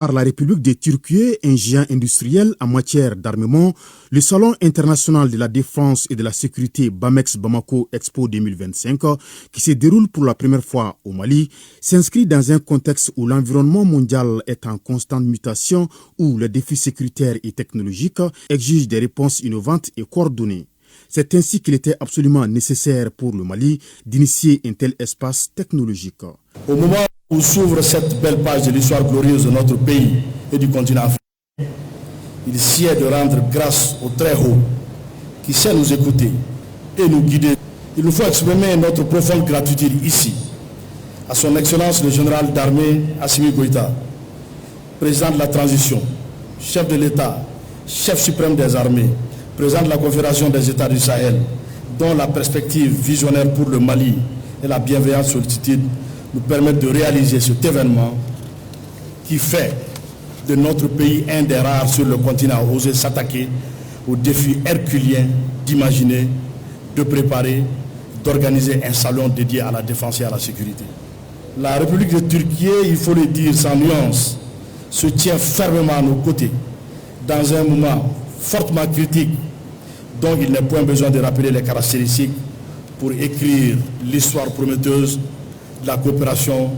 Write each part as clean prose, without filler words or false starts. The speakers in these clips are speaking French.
Par la République de Turquie, un géant industriel en matière d'armement, le Salon international de la défense et de la sécurité BAMEX Bamako Expo 2025, qui se déroule pour la première fois au Mali, s'inscrit dans un contexte où l'environnement mondial est en constante mutation, où les défis sécuritaires et technologiques exigent des réponses innovantes et coordonnées. C'est ainsi qu'il était absolument nécessaire pour le Mali d'initier un tel espace technologique. Au moment où s'ouvre cette belle page de l'histoire glorieuse de notre pays et du continent africain, il sied de rendre grâce au Très-Haut qui sait nous écouter et nous guider. Il nous faut exprimer notre profonde gratitude ici à son Excellence le général d'armée Assimi Goïta, président de la transition, chef de l'État, chef suprême des armées, président de la Confédération des États du Sahel, dont la perspective visionnaire pour le Mali et la bienveillante sollicitude nous permettent de réaliser cet événement qui fait de notre pays un des rares sur le continent à oser s'attaquer au défi herculien d'imaginer, de préparer, d'organiser un salon dédié à la défense et à la sécurité. La République de Turquie, il faut le dire sans nuance, se tient fermement à nos côtés dans un moment fortement critique dont il n'est point besoin de rappeler les caractéristiques pour écrire l'histoire prometteuse de la coopération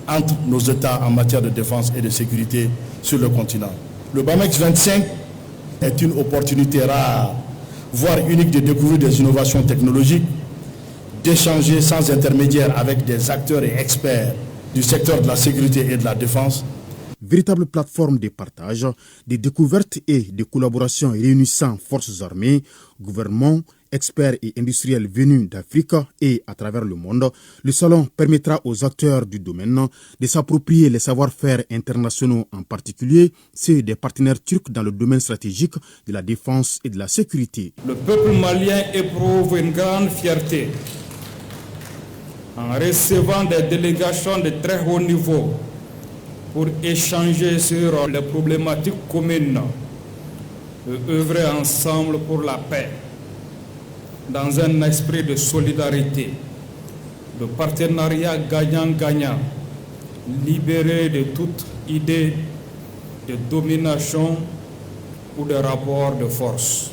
entre nos États en matière de défense et de sécurité sur le continent. Le BAMEX 25 est une opportunité rare, voire unique, de découvrir des innovations technologiques, d'échanger sans intermédiaire avec des acteurs et experts du secteur de la sécurité et de la défense. Véritable plateforme de partage, de découvertes et de collaboration réunissant forces armées, gouvernements, experts et industriels venus d'Afrique et à travers le monde, le salon permettra aux acteurs du domaine de s'approprier les savoir-faire internationaux, en particulier ceux des partenaires turcs dans le domaine stratégique de la défense et de la sécurité. Le peuple malien éprouve une grande fierté en recevant des délégations de très haut niveau pour échanger sur les problématiques communes et œuvrer ensemble pour la paix, dans un esprit de solidarité, de partenariat gagnant-gagnant, libéré de toute idée de domination ou de rapport de force.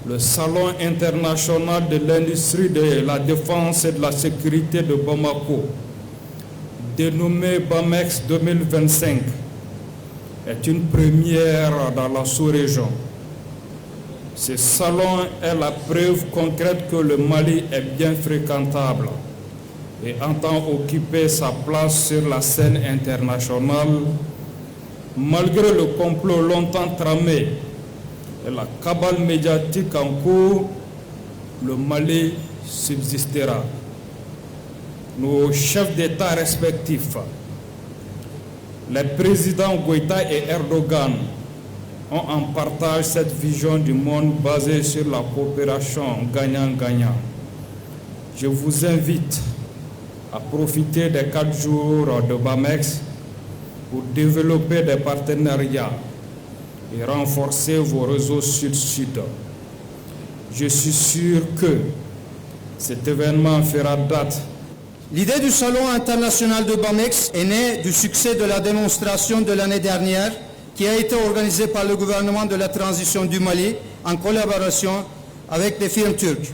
Le Salon international de l'industrie de la défense et de la sécurité de Bamako, dénommé BAMEX 2025, est une première dans la sous-région. Ce salon est la preuve concrète que le Mali est bien fréquentable et entend occuper sa place sur la scène internationale. Malgré le complot longtemps tramé et la cabale médiatique en cours, le Mali subsistera. Nos chefs d'État respectifs, les présidents Goïta et Erdogan, ont en partage cette vision du monde basée sur la coopération gagnant-gagnant. Je vous invite à profiter des 4 jours de BAMEX pour développer des partenariats et renforcer vos réseaux sud-sud. Je suis sûr que cet événement fera date. L'idée du Salon international de BAMEX est née du succès de la démonstration de l'année dernière qui a été organisée par le gouvernement de la transition du Mali en collaboration avec des firmes turques.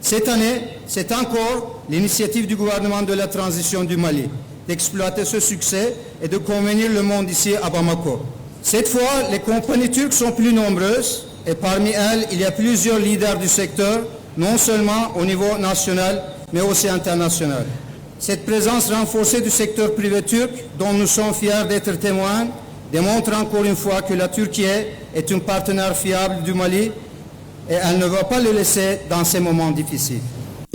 Cette année, c'est encore l'initiative du gouvernement de la transition du Mali d'exploiter ce succès et de convenir le monde ici à Bamako. Cette fois, les compagnies turques sont plus nombreuses et parmi elles, il y a plusieurs leaders du secteur, non seulement au niveau national, mais aussi international. Cette présence renforcée du secteur privé turc, dont nous sommes fiers d'être témoins, démontre encore une fois que la Turquie est un partenaire fiable du Mali et elle ne va pas le laisser dans ces moments difficiles.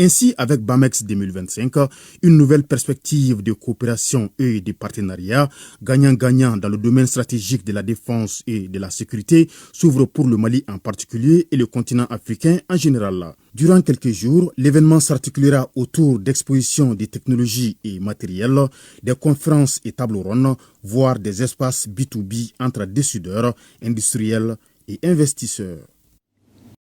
Ainsi, avec BAMEX 2025, une nouvelle perspective de coopération et de partenariat gagnant-gagnant dans le domaine stratégique de la défense et de la sécurité s'ouvre pour le Mali en particulier et le continent africain en général. Durant quelques jours, l'événement s'articulera autour d'expositions de technologies et matériels, des conférences et tables rondes, voire des espaces B2B entre décideurs, industriels et investisseurs.